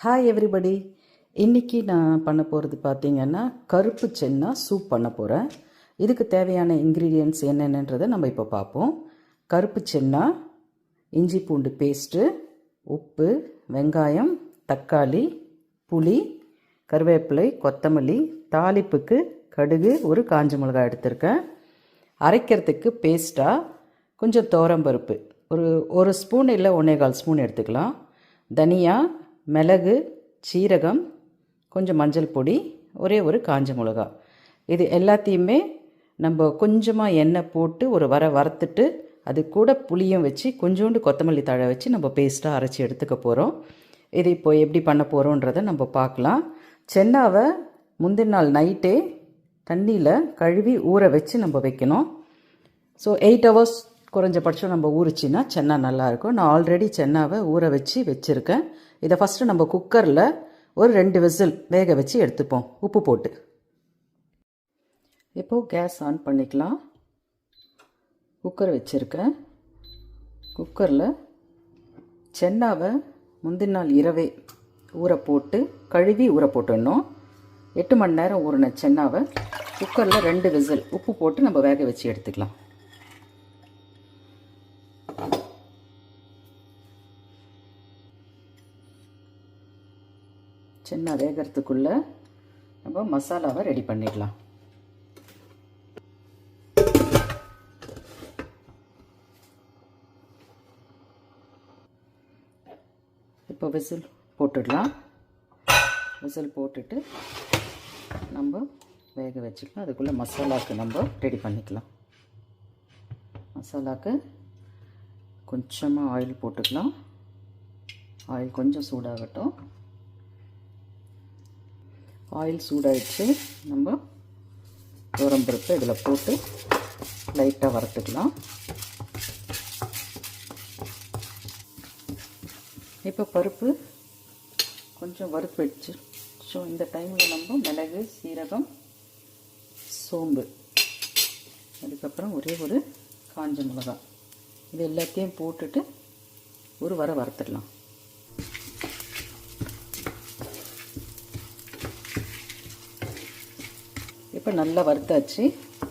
Hi everybody. இன்றைக்கி நான் பண்ண போகிறது பார்த்திங்கன்னா கருப்பு சென்னா சூப் பண்ண போகிறேன். இதுக்கு தேவையான இன்க்ரீடியன்ட்ஸ் என்னென்னன்றதை நம்ம இப்போ பார்ப்போம். கருப்பு சென்னா, இஞ்சி பூண்டு பேஸ்ட்டு, உப்பு, வெங்காயம், தக்காளி, புளி, கருவேப்பிலை, கொத்தமல்லி, தாளிப்புக்கு கடுகு, ஒரு காஞ்ச மிளகாய் எடுத்திருக்கேன். அரைக்கிறதுக்கு பேஸ்ட்டாக கொஞ்சம் துவரம்பருப்பு ஒரு ஸ்பூன் இல்லை 1.25 ஸ்பூன் எடுத்துக்கலாம். தனியா, மிளகு, சீரகம், கொஞ்சம் மஞ்சள் பொடி, ஒரே ஒரு காஞ்ச மிளகா. இது எல்லாத்தையுமே நம்ம கொஞ்சமாக எண்ணெய் போட்டு வறுத்துட்டு அது கூட புளியும் வச்சு கொஞ்சோண்டு கொத்தமல்லி தழை வச்சு நம்ம பேஸ்ட்டாக அரைச்சி எடுத்துக்க போகிறோம். இது இப்போ எப்படி பண்ண போகிறோன்றதை நம்ம பார்க்கலாம். சென்னாவை முந்தின நாள் நைட்டே தண்ணியில் கழுவி ஊற வச்சு நம்ம வைக்கணும். ஸோ 8 hours குறைஞ்சபட்சம் நம்ம ஊறிச்சின்னா சென்னா நல்லாயிருக்கும். நான் ஆல்ரெடி சென்னாவை ஊற வச்சு வச்சுருக்கேன். இதை ஃபஸ்ட்டு நம்ம குக்கரில் ஒரு 2 விசில் வேக வச்சு எடுத்துப்போம், உப்பு போட்டு. இப்போது கேஸ் ஆன் பண்ணிக்கலாம். குக்கர் வச்சுருக்கேன். குக்கரில் சென்னாவை முந்தின நாள் இரவே ஊற போட்டு கழுவி ஊற போட்டுடணும். 8 மணி நேரம் ஊறின சென்னாவை குக்கரில் 2 விசில் உப்பு போட்டு நம்ம வேக வச்சு எடுத்துக்கலாம். சென்னா வேகிறதுக்குள்ளே நம்ம மசாலாவை ரெடி பண்ணிடலாம். இப்போ விசில் போட்டுடலாம். விசில் போட்டுட்டு நம்ம வேக வச்சுக்கலாம். அதுக்குள்ளே மசாலாவுக்கு நம்ம ரெடி பண்ணிக்கலாம். மசாலாவுக்கு கொஞ்சமாக ஆயில் போட்டுக்கலாம். ஆயில் கொஞ்சம் சூடாகட்டும். ஆயில் சூடாகிடுச்சு. நம்ம துவரம்பருப்பு இதில் போட்டு லைட்டாக வறுத்துக்கலாம். இப்போ பருப்பு கொஞ்சம் வறுத்து வச்சு இந்த டைமில் நம்ம மிளகு, சீரகம், சோம்பு, அதுக்கப்புறம் ஒரே ஒரு காஞ்ச மிளகாய், இது எல்லாத்தையும் போட்டுட்டு வறுத்துடலாம். இப்போ நல்லா வறுத்தாச்சு.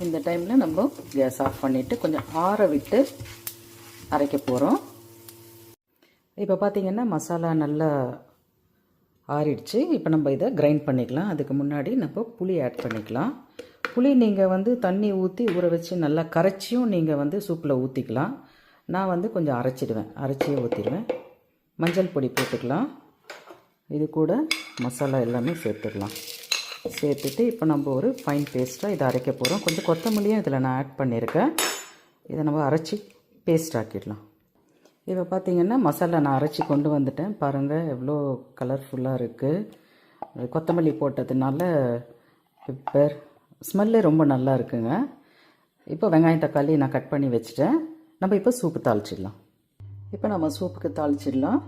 இந்த டைமில் நம்ம கேஸ் ஆஃப் பண்ணிவிட்டு கொஞ்சம் ஆற விட்டு அரைக்க போகிறோம். இப்போ பார்த்திங்கன்னா மசாலா நல்லா ஆறிடுச்சு. இப்போ நம்ம இதை கிரைண்ட் பண்ணிக்கலாம். அதுக்கு முன்னாடி நம்ம புளி ஆட் பண்ணிக்கலாம். புளி நீங்கள் தண்ணி ஊற்றி ஊற வச்சு நல்லா கரைச்சியும் நீங்கள் சூப்பில் ஊற்றிக்கலாம். நான் கொஞ்சம் அரைச்சியே ஊற்றிடுவேன். மஞ்சள் பொடி போட்டுக்கலாம். இது கூட மசாலா எல்லாமே சேர்த்துட்டு இப்போ நம்ம ஒரு ஃபைன் பேஸ்ட்டாக இதை அரைக்க போகிறோம். கொஞ்சம் கொத்தமல்லியும் இதில் நான் ஆட் பண்ணியிருக்கேன். இதை நம்ம அரைச்சி பேஸ்ட் ஆக்கிடலாம். இப்போ பார்த்திங்கன்னா மசாலா நான் அரைச்சி கொண்டு வந்துட்டேன். பாருங்கள் எவ்வளோ கலர்ஃபுல்லாக இருக்குது. கொத்தமல்லி போட்டதுனால பெப்பர் ஸ்மெல்லே ரொம்ப நல்லா இருக்குங்க. இப்போ வெங்காயம், தக்காளி நான் கட் பண்ணி வச்சுட்டேன். நம்ம இப்போ சூப்பு தாளிச்சிடலாம். இப்போ நம்ம சூப்புக்கு தாளிச்சிடலாம்.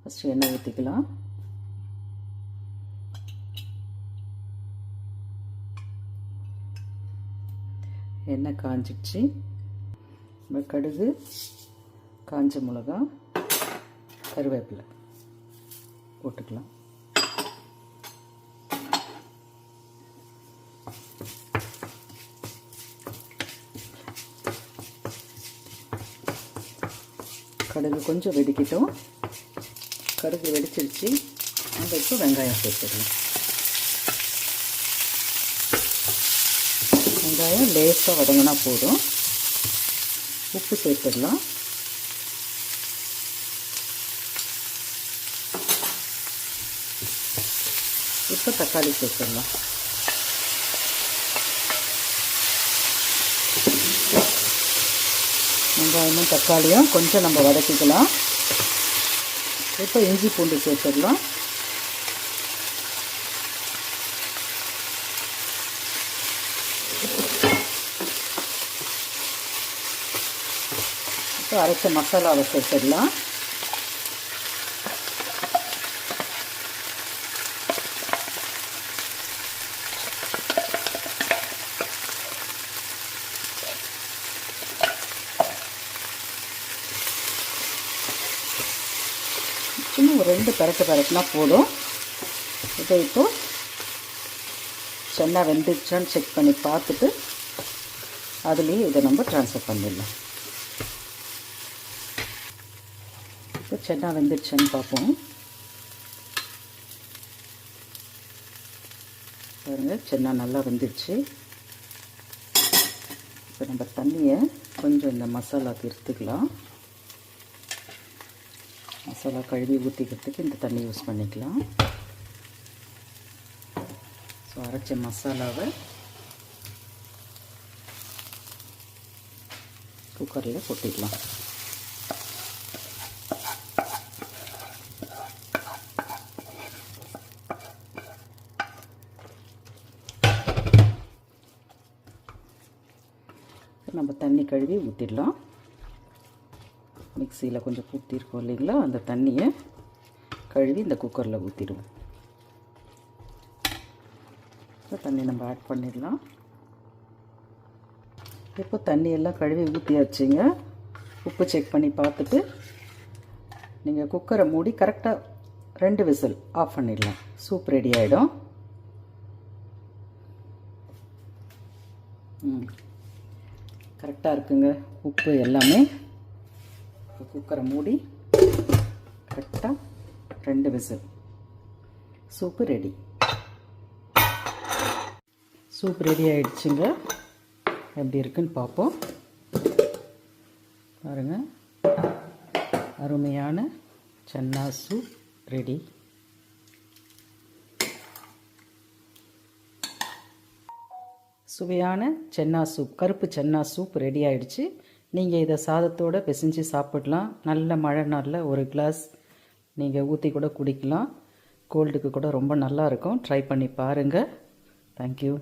ஃபஸ்ட்டு எண்ணெய் ஊற்றிக்கலாம். எண்ணெய் காஞ்சிடுச்சு. நம்ம கடுகு, காஞ்ச மிளகாய், கருவேப்பிலை போட்டுக்கலாம். கடுகு கொஞ்சம் வெடிக்கட்டும். கடுகு வெடிச்சிருச்சு. நம்ம இப்போ வெங்காயம் சேர்த்துக்கலாம். வெங்காயம் லேசாக வதங்கினா போதும். உப்பு சேர்த்துடலாம். இப்போ தக்காளி சேர்த்துடலாம். வெங்காயமும் தக்காளியும் கொஞ்சம் நம்ம வதக்கிக்கலாம். இப்போ இஞ்சி பூண்டு சேர்த்துடலாம். இப்போ அரைச்ச மசாலாவை சேர்த்துடலாம். 2 பெரட்டு பெரட்டினா போதும். இப்போ சென்னா வெந்துச்சான்னு செக் பண்ணி பார்த்துட்டு அதுலேயே இதை நம்ம ட்ரான்ஸ்ஃபர் பண்ணிடலாம். இப்போ சென்னா வெந்துருச்சான்னு பார்ப்போம். பாருங்கள், சென்னா நல்லா வெந்துடுச்சு. இப்போ நம்ம தண்ணியை கொஞ்சம் இந்த மசாலாவுக்கு எடுத்துக்கலாம். மசாலா கழுவி ஊற்றிக்கிறதுக்கு இந்த தண்ணி யூஸ் பண்ணிக்கலாம். ஸோ அரைச்ச மசாலாவை குக்கரில் கொட்டிக்கலாம். நம்ம தண்ணி கழுவி ஊற்றிடலாம். மிக்சியில் கொஞ்சம் ஊற்றிருக்கோம் இல்லைங்களா, அந்த தண்ணியை கழுவி இந்த குக்கரில் ஊற்றிடுவோம். தண்ணி நம்ம ஆட் பண்ணிடலாம். இப்போ தண்ணியெல்லாம் கழுவி ஊற்றியாச்சுங்க. உப்பு செக் பண்ணி பார்த்துட்டு நீங்கள் குக்கரை மூடி கரெக்டாக 2 விசில் ஆஃப் பண்ணிடலாம். சூப் ரெடி ஆகிடும். கரெக்டாக இருக்குங்க உப்பு எல்லாமே. குக்கரை மூடி கரெக்டாக 2 whistle, soup ready. Soup ready ஆகிடுச்சுங்க. எப்படி இருக்குன்னு பார்ப்போம். பாருங்கள், அருமையான சென்னா சூப் ரெடி. சுவையான சென்னா சூப், கருப்பு சென்னா சூப் ரெடி ஆகிடுச்சு. நீங்கள் இதை சாதத்தோடு பிசைஞ்சு சாப்பிடலாம். நல்ல மழை நாளில் ஒரு கிளாஸ் நீங்கள் ஊற்றி கூட குடிக்கலாம். கோல்டுக்கு கூட ரொம்ப நல்லாயிருக்கும். ட்ரை பண்ணி பாருங்கள். தேங்க்யூ.